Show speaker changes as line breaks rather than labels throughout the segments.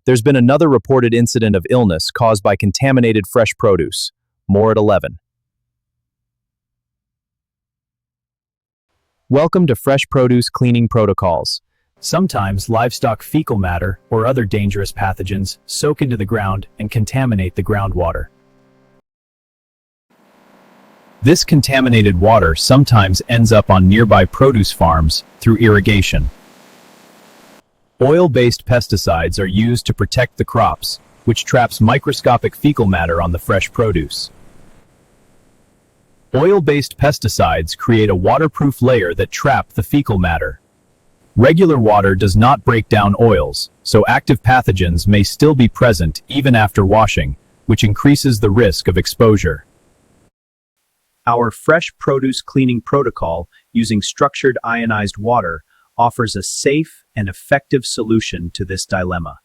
There's been another reported incident of illness caused by contaminated fresh produce. More at 11. Welcome to Fresh Produce Cleaning Protocols. Sometimes livestock fecal matter or other dangerous pathogens soak into the ground and contaminate the groundwater. This contaminated water sometimes ends up on nearby produce farms through irrigation. Oil-based pesticides are used to protect the crops, which traps microscopic fecal matter on the fresh produce. Oil-based pesticides create a waterproof layer that trap the fecal matter. Regular water does not break down oils, so active pathogens may still be present even after washing, which increases the risk of exposure. Our fresh produce cleaning protocol using structured ionized water offers a safe and effective solution to this dilemma.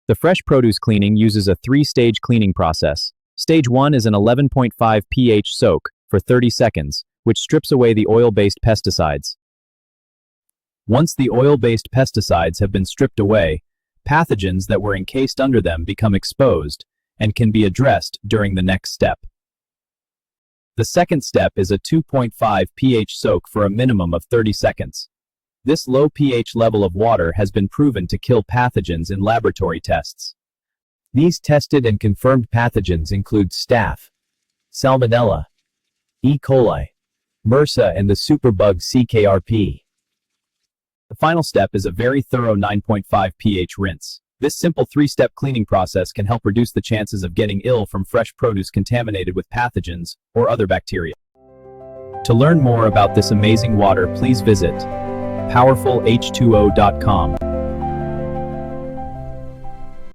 The fresh produce cleaning uses a three-stage cleaning process. Stage 1 is an 11.5 pH soak for 30 seconds, which strips away the oil-based pesticides. Once the oil-based pesticides have been stripped away, pathogens that were encased under them become exposed and can be addressed during the next step. The second step is a 2.5 pH soak for a minimum of 30 seconds. This low pH level of water has been proven to kill pathogens in laboratory tests. These tested and confirmed pathogens include staph, salmonella, e.coli, MRSA, and the superbug CKRP. The final step is a very thorough 9.5 pH rinse. This simple three-step cleaning process can help reduce the chances of getting ill from fresh produce contaminated with pathogens or other bacteria. To learn more about this amazing water, please visit powerfulh2o.com.